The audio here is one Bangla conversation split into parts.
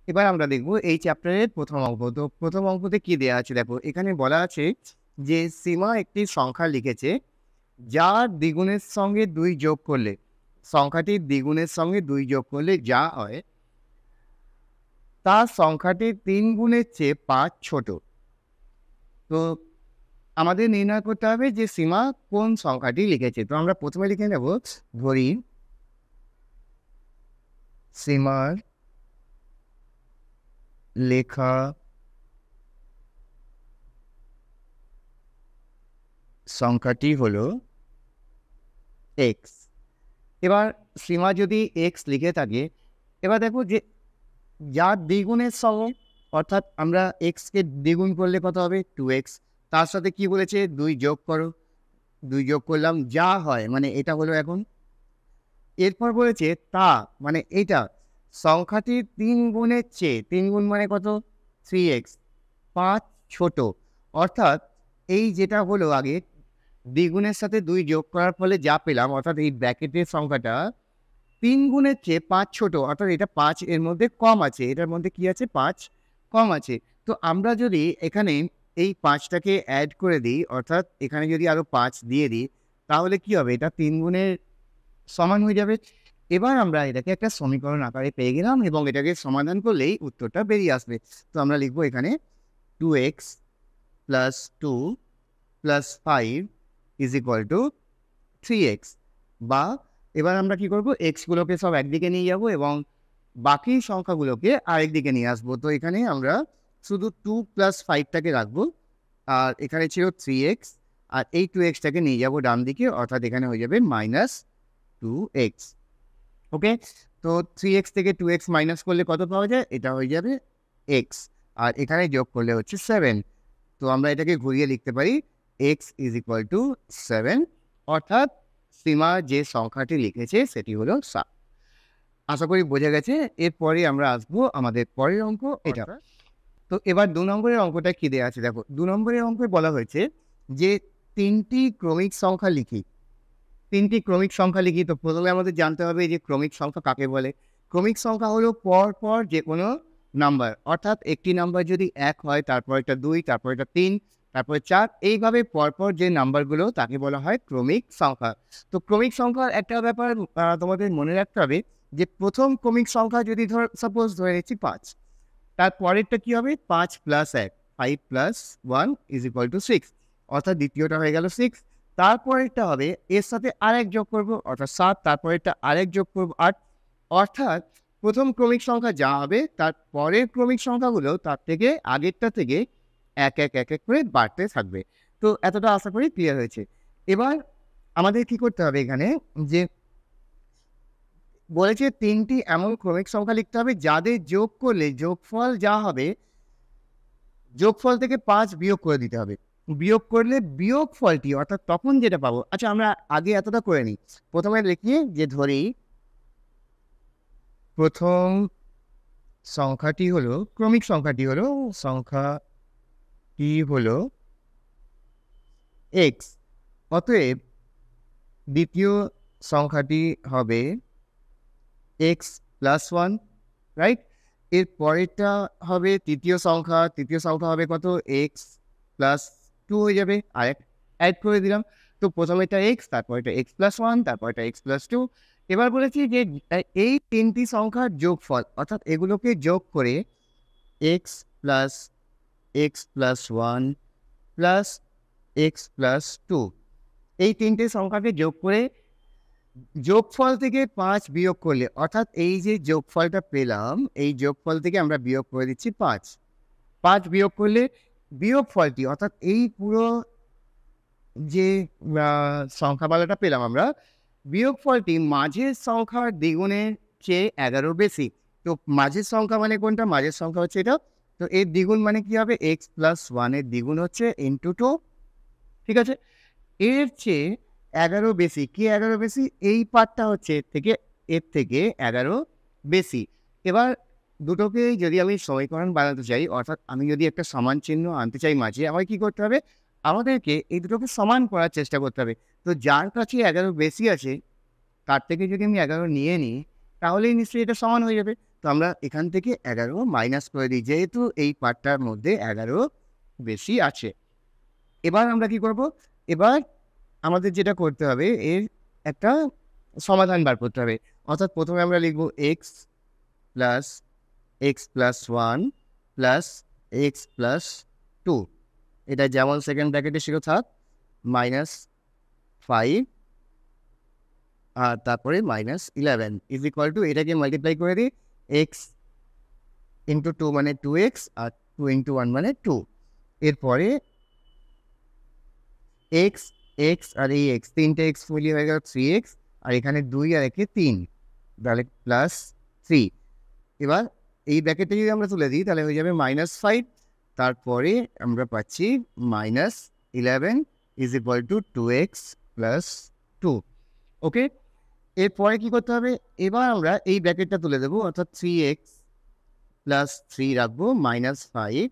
এবার আমরা দেখব এই চ্যাপ্টারের প্রথম অঙ্ক। তো প্রথম অঙ্কতে কি দেয়া আছে দেখো, এখানে বলা আছে যে সীমা একটি সংখ্যা লিখেছে যার দ্বিগুণের সঙ্গে ২ যোগ করলে, সংখ্যাটির দ্বিগুণের সঙ্গে ২ যোগ করলে যা হয় তা সংখ্যাটির ৩ গুণের চেয়ে ৫ ছোট। তো আমাদের নির্ণয় করতে হবে যে সীমা কোন সংখ্যাটি লিখেছে। তো আমরা প্রথমে লিখে নেব, ধরি সীমার লেখা সংখ্যাটি হলো এক্স। এবার সীমা যদি এক্স লিখে থাকে, এবার দেখো যে যার দ্বিগুণের সঙ্গে, অর্থাৎ আমরা এক্সকে দ্বিগুণ করলে কত হবে 2x, তার সাথে কি বলেছে 2 যোগ করো, 2 যোগ করলাম যা হয়, মানে এটা হলো এখন। এরপর বলেছে তা মানে এটা সংখ্যাটির 3 গুণের চেয়ে, 3 গুণ মানে কত 3x, 5 ছোট। অর্থাৎ এই যেটা হলো আগে দ্বিগুণের সাথে 2 যোগ করার ফলে যা পেলাম, অর্থাৎ এই ব্র্যাকেটের সংখ্যাটা 3 গুণের চেয়ে 5 ছোট, অর্থাৎ এটা 5 এর মধ্যে কম আছে। এটার মধ্যে কি আছে 5 কম আছে। তো আমরা যদি এখানে এই 5 টাকে এড করে দিই, অর্থাৎ এখানে যদি আরো 5 দিয়ে দিই, তাহলে কি হবে? এটা 3 গুণের সমান হয়ে যাবে। এবার আমরা এটাকে একটা সমীকরণ আকারে পেয়ে গেলাম এবং এটাকে সমাধান করলেই উত্তরটা বেরিয়ে আসবে। তো আমরা লিখব এখানে 2x + 2 + 5 = 3x, বা এবার আমরা কি করব, x গুলোকে সব একদিকে নিয়ে যাব এবং বাকি সংখ্যাগুলোকে আরেকদিকে নিয়ে আসবো। তো এখানে আমরা শুধু 2 + 5 টাকে রাখবো, আর এখানে ছিল 3x, আর এই 2x টাকে নিয়ে যাব ডান দিকে, অর্থাৎ এখানে হয়ে যাবে -2x। ওকে? তো 3x থেকে 2x মাইনাস করলে কত পাওয়া যায়? এটা হয়ে যাবে x, আর এখানে যোগ করলে হচ্ছে 7। তো আমরা এটাকে ঘুরিয়ে লিখতে পারি x = 7, অর্থাৎ সীমা যে সংখ্যাটি লিখেছে সেটি হলো 7। আশা করি বোঝা গেছে। এরপরে আমরা আসবো আমাদের পরের অঙ্ক এটা। তো এবার ২ নম্বরের অঙ্কটা কি দেয়া আছে দেখো। ২ নম্বরের অঙ্কে বলা হয়েছে যে ৩ টি ক্রমিক সংখ্যা লিখি। ৩ টি ক্রমিক সংখ্যা লিখি। তো প্রথমে আমাদের জানতে হবে যে ক্রমিক সংখ্যা কাকে বলে? ক্রমিক সংখ্যা হলো পর যেকোনো নাম্বার। অর্থাৎ একটি নাম্বার যদি ১ হয়, তারপরেরটা ২, তারপরেরটা ৩, তারপরে ৪, এইভাবে পরপর যে নাম্বারগুলো তাকে বলা হয় ক্রমিক সংখ্যা। তো ক্রমিক সংখ্যার একটা ব্যাপার তোমাদের মনে রাখতে হবে যে ১ম ক্রমিক সংখ্যা যদি সাপোজ ধরে নিচ্ছি ৫। তার পরেরটা কি হবে? ৫ + ১, ৫ + ১ = 6, অর্থাৎ দ্বিতীয়টা হয়ে গেল 6। তারপরেরটা হবে এর সাথে আরেক যোগ করব, অর্থাৎ ৭, তারপরেরটা আরেক যোগ করব ৮। অর্থাৎ ১ম ক্রমিক সংখ্যা যা হবে তার পরের ক্রমিক সংখ্যাগুলো তার থেকে আগেরটা থেকে এক করে বাড়তে থাকবে। তো এতটা আশা করি ক্লিয়ার হয়েছে। এবার আমাদের কি করতে হবে এখানে, যে বলেছে ৩ টি এমন ক্রমিক সংখ্যা লিখতে হবে যাদের যোগ করলে যোগফল যা হবে, যোগফল থেকে ৫ বিয়োগ করে দিতে হবে। বিয়োগ করলে বিয়োগফলটি, অর্থাৎ তখন যেটা পাবো, আচ্ছা আমরা আগে এতটা করে নিই। প্রথমে লিখি যে ধরি ১ম ক্রমিক সংখ্যাটি হলো x। অতএব দ্বিতীয় সংখ্যাটি হবে x + 1, রাইট? এর পরেরটা হবে তৃতীয় সংখ্যা হবে কত? x + 2 হয়ে যাবে। এড করে দিলাম। তো প্রথমেরটা x, তারপরেরটা x + 1, তারপরেরটা x + 2। এবার বলেছি যে এই ৩ টি সংখ্যার যোগফল, অর্থাৎ এগুলোকে যোগ করে x + x + 1 + x + 2, এই ৩ টে সংখ্যাকে যোগ করে যোগফল থেকে ৫ বিয়োগ করলে, অর্থাৎ এই যে যোগফলটা পেলাম, এই যোগফল থেকে আমরা বিয়োগ করে দিচ্ছি ৫। ৫ বিয়োগ করলে বিয়োগফলটি, অর্থাৎ এই পুরো যে আ সংখ্যামালাটা পেলাম আমরা, বিয়োগফলটি মাঝের সংখ্যার দ্বিগুণের চেয়ে ১১ বেশি। তো মাঝের সংখ্যা মানে কোনটা? মাঝের সংখ্যা হচ্ছে এটা। তো এর দ্বিগুণ মানে কি হবে? x + 1 এর দ্বিগুণ হচ্ছে into 2, ঠিক আছে? এর চেয়ে ১১ বেশি। কে ১১ বেশি? এই পার্টটা হচ্ছে এর থেকে ১১ বেশি। এবার দুটোকেই যদি আমি সমীকরণ বানাতে চাই, অর্থাৎ আমি যদি একটা সমান চিহ্ন আনতে চাই মাঝে, আমায় কি করতে হবে? আমাদেরকে এই দুটোকে সমান করার চেষ্টা করতে হবে। তো যার কাছে ১১ বেশি আছে, তার থেকে যদি আমি ১১ নিয়ে নিই, তাহলেই নিশ্চয়ই এটা সমান হয়ে যাবে। তো আমরা এখান থেকে 11 মাইনাস করে দিই, যেহেতু এই পার্টটার মধ্যে 11 বেশি আছে। এবার আমরা কি করব? এবার আমাদের যেটা করতে হবে, এর একটা সমাধান বার করতে হবে। অর্থাৎ প্রথমে আমরা লিখব x plus x plus 1 plus x plus 2, এটা যেমন সেকেন্ড ব্র্যাকেটে ছিল থাক, মাইনাস 5 আর তারপরে মাইনাস 11 ইজ ইকুয়াল টু, এটাকে মাল্টিপ্লাই করে দিই, এক্স ইন্টু 2 মানে 2x আর 2 ইন্টু 1 মানে 2। এরপরে এক্স এক্স আর এই এক্স, তিনটে এক্স মিলিয়ে হয়ে গেল 3x, আর এখানে 2 আর একে 3, তাহলে প্লাস 3। এবার এই ব্র্যাকেটটা যদি আমরা তুলে দিই তাহলে হয়ে যাবে -5, তারপরে আমরা পাচ্ছি -11 is equal to 2x plus 2। ওকে, এরপরে কি করতে হবে? এবার আমরা এই ব্র্যাকেটটা তুলে দেবো, অর্থাৎ 3x প্লাস 3 রাখবো, -5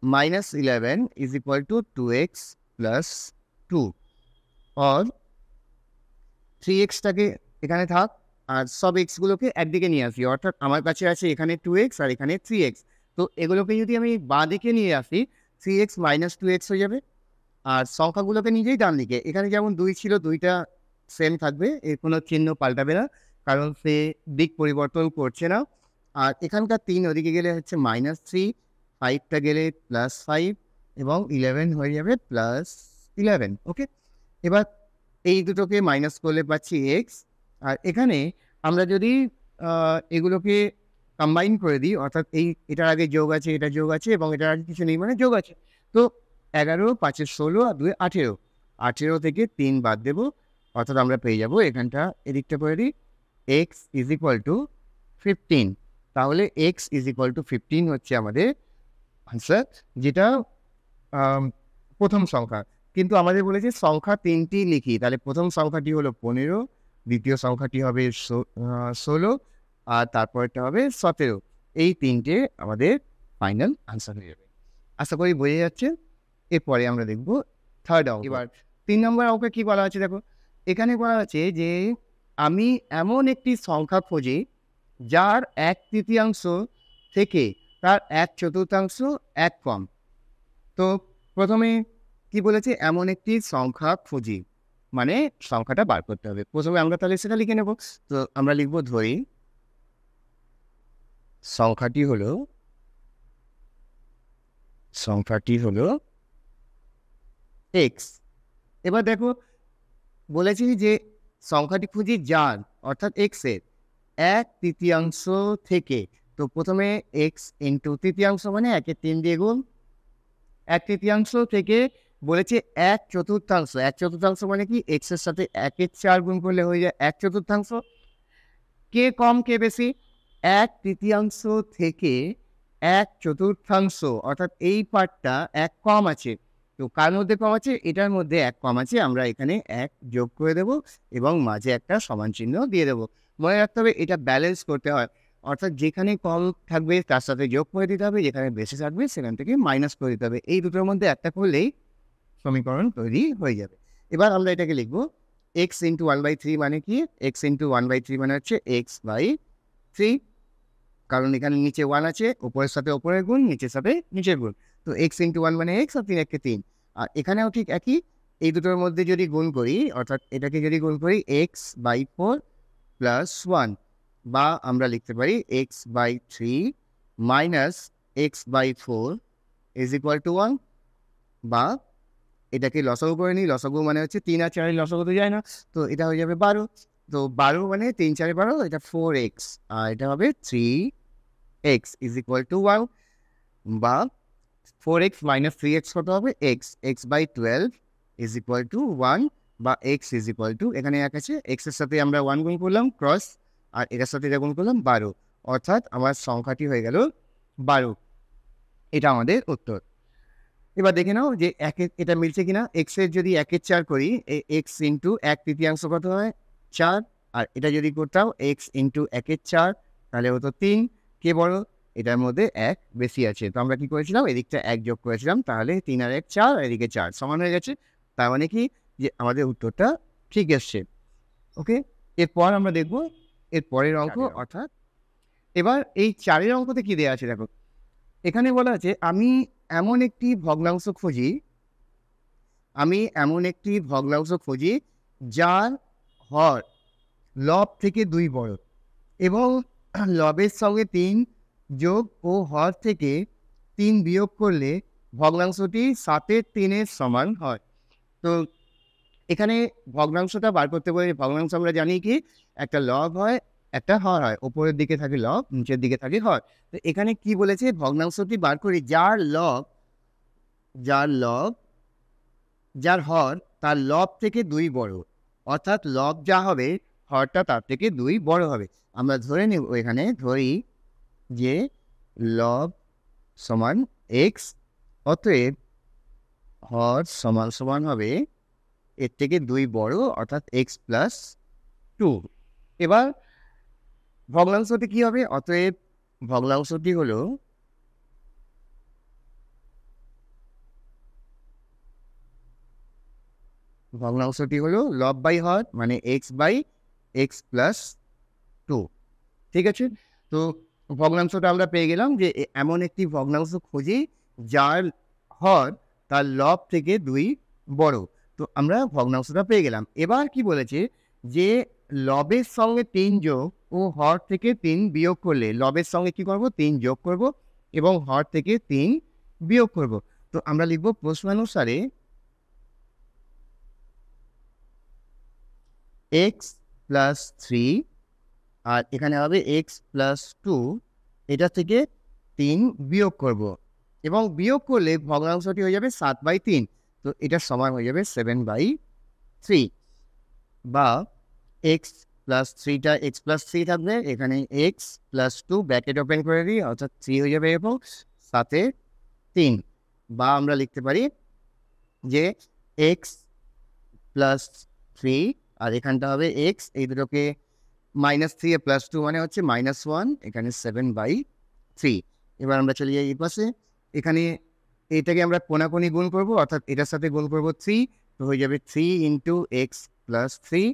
-11 is equal to 2x plus 2, और 3xটাকে এখানে থাক আর সব এক্সগুলোকে একদিকে নিয়ে আসি। অর্থাৎ আমার কাছে আছে এখানে 2x আর এখানে 3x, তো এগুলোকে যদি আমি বাঁ দিকে নিয়ে আসি 3x মাইনাস 2x হয়ে যাবে, আর সংখ্যাগুলোকে নিজেই ডান দিকে। এখানে যেমন 2 ছিল, 2টা সেম থাকবে, এর কোনো চিহ্ন পাল্টাবে না, কারণ সে দিক পরিবর্তন করছে না। আর এখানকার 3 ওদিকে গেলে হচ্ছে -3, 5টা গেলে +5 এবং 11 হয়ে যাবে +11। ওকে, এবার এই দুটোকে মাইনাস করলে পাচ্ছি এক্স, আর এখানে আমরা যদি এগুলোকে কম্বাইন করে দিই, অর্থাৎ এটার আগে যোগ আছে, এটা যোগ আছে এবং এটার আগে কিছু নেই মানে যোগ আছে, তো 11 5 16 আর 2 18, 18 থেকে 3 বাদ দেবো, অর্থাৎ আমরা পেয়ে যাবো এখানটা, এদিকটা করে দিই, এক্স ইজ ইকুয়াল টু 15। তাহলে এক্স ইজ ইকুয়াল টু 15 হচ্ছে আমাদের আনসার, যেটা প্রথম সংখ্যা। কিন্তু আমাদের বলেছে সংখ্যা 3টি লিখি, তাহলে প্রথম সংখ্যাটি হলো 15, দ্বিতীয় সংখ্যাটি হবে 16 আর তারপরটা হবে 17। এই 3টে আমাদের ফাইনাল আনসার হয়ে যাবে। আশা করি বোঝা যাচ্ছে। এরপরে আমরা দেখব থার্ড অঙ্ক। এবার 3 নম্বর অঙ্কে কি বলা আছে দেখো, এখানে বলা আছে যে আমি এমন একটি সংখ্যা খুঁজি যার 1/3 থেকে তার 1/4 এক কম। তো প্রথমে কি বলেছে, এমন একটি সংখ্যা খুঁজি, মানে সংখ্যাটা বার করতে হবে। প্রথমে আমরা তাহলে সেটা লিখে নেব। তো আমরা লিখব, ধরি সংখ্যাটি হলো এক্স। এবার দেখো বলেছি যে সংখ্যাটি খুঁজি যার, অর্থাৎ এক্স এর 1/3 থেকে। তো প্রথমে এক্স ইন্টু তৃতীয়াংশ মানে 1-এর 3 দিয়ে গুণ, 1/3 থেকে বলেছে 1/4। 1/4 মানে কি, এক্স এর সাথে 1-এর 4 গুণ করলে হয়ে যায় 1/4। কে কম কে বেশি? 1/3 থেকে 1/4, অর্থাৎ এই পার্টটা 1 কম আছে। তো কার মধ্যে কম আছে? এটার মধ্যে 1 কম আছে, আমরা এখানে 1 যোগ করে দেব এবং মাঝে একটা সমান চিহ্ন দিয়ে দেব। মনে রাখতে হবে এটা ব্যালেন্স করতে হয়, অর্থাৎ যেখানে কম থাকবে তার সাথে যোগ করে দিতে হবে, যেখানে বেশি থাকবে সেখান থেকে মাইনাস করে দিতে হবে। এই দুটোর মধ্যে একটা করলেই সমীকরণ তৈরি হয়ে যাবে। এবার আমরা এটাকে লিখব, এক্স ইন্টু 1/3 মানে কি? এক্স ইন্টু 1/3 মানে হচ্ছে x/3, কারণ এখানে নিচে 1 আছে, উপরের সাথে উপরের গুণ, নিচের সাথে নিচের গুণ। তো এক্স ইন্টু 1 মানে এক্স আর 3 3। আর এখানেও ঠিক একই, এই দুটোর মধ্যে যদি গুণ করি, অর্থাৎ এটাকে যদি গুণ করি x/4 প্লাস 1, বা আমরা লিখতে পারি x/3 minus x/4 is equal to 1, বা এটাকে লসাগু করে নিই। লসাগু মানে হচ্ছে 3 আর 4 লসাগু তো যায় না, তো এটা হয়ে যাবে 12। তো 12 মানে 3 4 12, এটা 4x আর এটা হবে 3x ইজ ইকুয়াল টু 1, বা 4x মাইনাস 3x কত হবে? x, x/12 is equal to 1, বা x ইজ ইকুয়াল টু, এখানে 1 আছে, x এর সাথে আমরা 1 গুণ করলাম ক্রস, আর এটার সাথে এটা গুণ করলাম 12, অর্থাৎ আমার সংখ্যাটি হয়ে গেল 12। এটা আমাদের উত্তর। এবার দেখে নাও যে এটা মিলছে কিনা। এক্স এর যদি 1-এর 4 করি, এক্স ইন্টু 1/3 কত হয়? 4, আর এটা যদি করতাম এক্স ইন্টু 1-এর 4 তাহলে হতো 3। কে বড়? এটার মধ্যে 1 বেশি আছে, তো আমরা কি করেছিলাম, এদিকটা 1 যোগ করেছিলাম, তাহলে 3 আর 1 4, আর এদিকে 4 সমান হয়ে গেছে। তার মানে কি, যে আমাদের উত্তরটা ঠিক এসছে। ওকে, এরপর আমরা দেখব এর পরের অঙ্ক, অর্থাৎ এবার এই 4-এর অঙ্কতে কি দেয়া আছে দেখো। এখানে বলা আছে আমি এমন একটি ভগ্নাংশ খুঁজি যার হর লব থেকে 2 বড় এবং লবের সঙ্গে 3 যোগ ও হর থেকে 3 বিয়োগ করলে ভগ্নাংশটি 7-এর 3-এর সমান হয়। তো এখানে ভগ্নাংশটা বার করতে বলে, ভগ্নাংশ আমরা জানি কি একটা লব হয় একটা হর হয়, উপরের দিকে থাকে লব, নিচের দিকে থাকে হর। তো এখানে কি বলেছে, ভগ্নাংশটি বার করি যার হর তার লব থেকে 2 বড়, অর্থাৎ লব যা হবে হরটা তার থেকে 2 বড় হবে। আমরা ধরে নেব, এখানে ধরি যে লব সমান এক্স, অতএব হর সমান হবে এর থেকে 2 বড়, অর্থাৎ এক্স প্লাস 2। এবার ভগ্নাংশটি কি হবে, অতএব ভগ্নাংশটি হলো লব বাই হর, মানে এক্স বাই এক্স প্লাস 2। ঠিক আছে, তো ভগ্নাংশটা আমরা পেয়ে গেলাম যে এমন একটি ভগ্নাংশ খুঁজি যার হর তার লব থেকে 2 বড়। তো আমরা ভগ্নাংশটা পেয়ে গেলাম। এবার কি বলেছে যে লবের সঙ্গে 3 যোগ ও হর থেকে 3 বিয়োগ করলে, লবের সঙ্গে কি করব 3 যোগ করব এবং হর থেকে 3 বিয়োগ করব। তো আমরা লিখব প্রশ্নানুসারে এক্স প্লাস 3 আর এখানে হবে এক্স প্লাস 2, এটা থেকে 3 বিয়োগ করব এবং বিয়োগ করলে ভগ্নাংশটি হয়ে যাবে 7/3। তো এটার সমান হয়ে যাবে 7/3, বা এক্স প্লাস 3টা এক্স প্লাস 3 থাকবে, এখানে এক্স প্লাস 2 ব্র্যাকেট ওপেন করে দিই, অর্থাৎ 3 হয়ে যাবে এবং 7/3। বা আমরা লিখতে পারি যে এক্স প্লাস 3 আর এখানটা হবে এক্স, এই দুটোকে -3 এ +2 মানে হচ্ছে -1, এখানে 7/3। এবার আমরা চলে যাই এই পাশে, এখানে এটাকে আমরা কোনাকুনি গুণ করব, অর্থাৎ এটার সাথে গুণ করব 3, তো হয়ে যাবে 3 × x + 3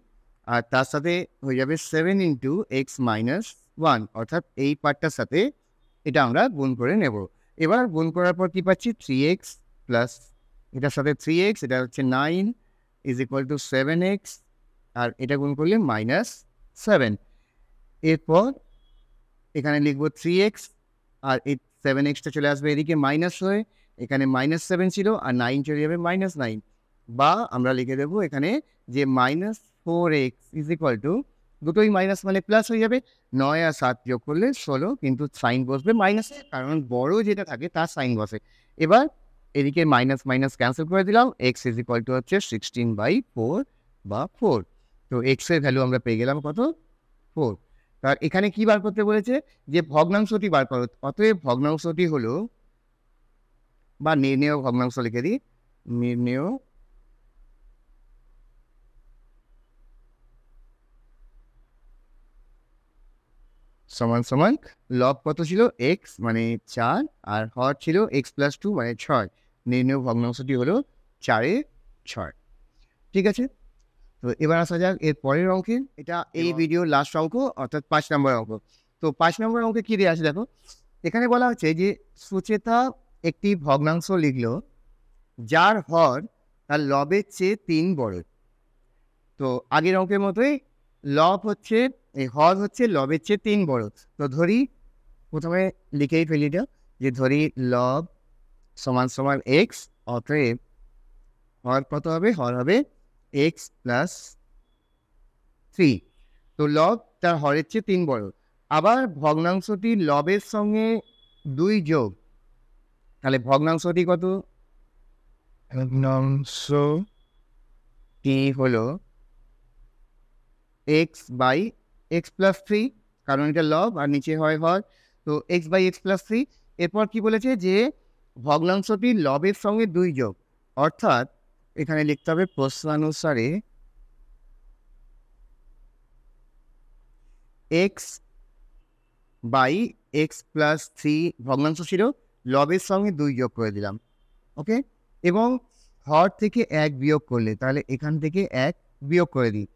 আর তার সাথে হয়ে যাবে 7 × x - 1, অর্থাৎ এই পার্টটার সাথে এটা আমরা গুণ করে নেব। এবার গুণ করার পর কি পাচ্ছি, 3x প্লাস এটার সাথে 3x, এটা হচ্ছে 9 = 7x আর এটা গুণ করলে -7। এরপর এখানে লিখব 3x আর এই 7xটা চলে আসবে এদিকে মাইনাস হয়ে, এখানে -7 ছিল আর 9 চলে যাবে -9। বা আমরা লিখে দেবো এখানে যে -4x দুটোই মাইনাস মানে প্লাস হয়ে যাবে, 9 আর 7 যোগ করলে 16, কিন্তু সাইন বসবে মাইনাসে, কারণ বড় যেটা থাকে তার সাইন বসে। এবার এদিকে মাইনাস মাইনাস ক্যান্সেল করে দিলাম, x হচ্ছে 16/4 বা 4। তো x এর ভ্যালু আমরা পেয়ে গেলাম কত, 4। আর এখানে কি বার করতে বলেছে, যে ভগ্নাংশটি বার করো, অতএব ভগ্নাংশটি হলো, বা নির্ণেয় ভগ্নাংশ লিখে দিই, নির্ণেয় সমান লব কত ছিল x মানে 4 আর হর ছিল x + 2 মানে 6। নির্ণেয় ভগ্নাংশটি হলো 4/6। ঠিক আছে, তো এবার আসা যাক এর পরের অঙ্কে। এটা এই ভিডিওর লাস্ট অঙ্ক, অর্থাৎ 5 নম্বর অঙ্ক। তো 5 নম্বর অঙ্কে কি দেওয়া আছে দেখো, এখানে বলা হচ্ছে যে সুচেতা একটি ভগ্নাংশ লিখলো যার হর তার লবের চেয়ে 3 বড়। তো আগের অঙ্কের মতোই লব হচ্ছে, এই হর হচ্ছে লবের চেয়ে 3 বড়। তো ধরি, প্রথমে লিখেই ফেলি এটা, যে ধরি লব সমান এক্স, অতএব হর কত হবে, হর হবে এক্স প্লাস 3। তো লব তার হরের চেয়ে 3 বড়। আবার ভগ্নাংশটি লবের সঙ্গে 2 যোগ, তাহলে ভগ্নাংশটি কত, ভগ্নাংশটি হলো এক্স বাই এক্স প্লাস 3, কারণ এটা লব আর নিচে হয় হর, তো এক্স বাই এক্স প্লাস 3। এরপর কি বলেছে, যে ভগ্নাংশটি লবের সঙ্গে 2 যোগ, অর্থাৎ এখানে লিখতে হবে প্রশ্নানুসারে এক্স বাই এক্স প্লাস 3 ভগ্নাংশ ছিল, লবের সঙ্গে 2 যোগ করে দিলাম, ওকে, এবং হর থেকে 1 বিয়োগ করলে, তাহলে এখান থেকে 1 বিয়োগ করে দিই।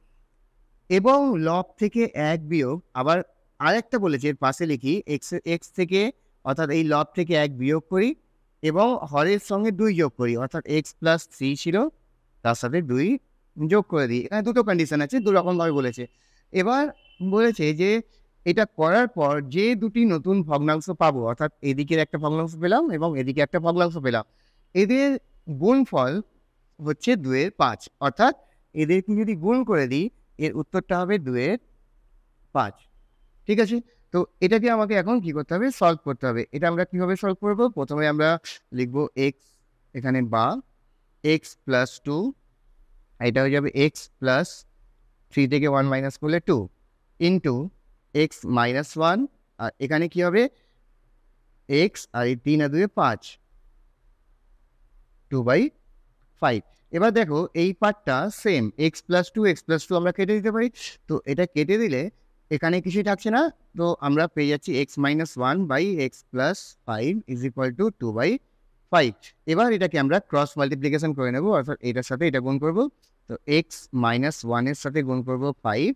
এবং লব থেকে 1 বিয়োগ আবার আরেকটা বলেছে এর পাশে লিখি এক্স থেকে অর্থাৎ এই লব থেকে 1 বিয়োগ করি এবং হরের সঙ্গে 2 যোগ করি অর্থাৎ এক্স প্লাস 3 ছিল তার সাথে 2 যোগ করে দিই। এখানে দুটো কন্ডিশন আছে, দুরকমভাবে বলেছে। এবার বলেছে যে এটা করার পর যে দুটি নতুন ভগ্নাংশ পাবো অর্থাৎ এদিকের একটা ভগ্নাংশ পেলাম এবং এদিকে একটা ভগ্নাংশ পেলাম, এদের গুণফল হচ্ছে 2 এর 5 অর্থাৎ এদেরকে যদি গুণ করে দিই এর উত্তরটা হবে 2 এর 5। ঠিক আছে? তো এটাকে আমাকে এখন কি করতে হবে? সলভ করতে হবে। এটা আমরা কিভাবে সলভ করব? প্রথমে আমরা লিখব এক্স এখানে বা এক্স প্লাস 2, এটা হয়ে যাবে এক্স প্লাস 3 থেকে 1 মাইনাস করলে 2 ইন্টু এক্স মাইনাস 1 আর এখানে কি হবে? এক্স আর এই 3 আর 2 5, 2/5। এবার দেখো এই পার্টটা সেম এক্স প্লাস 2 আমরা কেটে দিতে পারি। তো এটা কেটে দিলে এখানে কিছুই থাকছে না। তো আমরা পেয়ে যাচ্ছি x minus 1/x plus 5 is equal to 2/5। এবার এটাকে আমরা ক্রস মাল্টিপ্লিকেশন করে নেব অর্থাৎ এটার সাথে এটা গুণ করব। তো এক্স মাইনাস 1 এর সাথে গুণ করব 5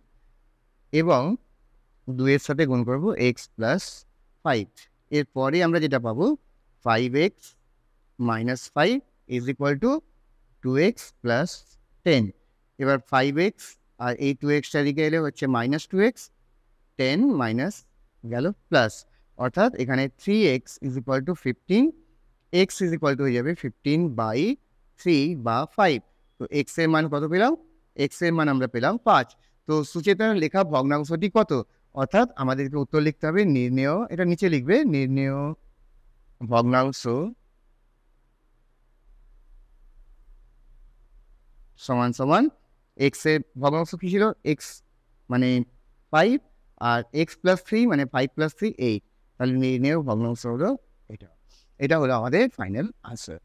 এবং 2 এর সাথে গুণ করব এক্স প্লাস 5। এরপরে আমরা যেটা পাবো 5x minus 5 is equal to 2x plus 10। এবার 5x আর এই 2xটা দিকে এলে হচ্ছে মাইনাস 2x, 10 মাইনাস গেল প্লাস অর্থাৎ এখানে 3x is equal to 15, x is equal to হয়ে যাবে 15/3 বা 5। তো x এর মান কত পেলাম? x এর মান আমরা পেলাম 5। তো সুচেতার লেখা ভগ্নাংশটি কত? অর্থাৎ আমাদেরকে উত্তর লিখতে হবে নির্ণেয়, এটা নিচে লিখবে নির্ণেয় ভগ্নাংশ সমান সমান এক্স এর ভগ্নাংশ কি ছিল? এক্স মানে 5 আর এক্স প্লাস 3 মানে 5 প্লাস 3 8। তাহলে নির্ণেয় ভগ্নাংশ হলো এটা। এটা হলো আমাদের ফাইনাল আনসার।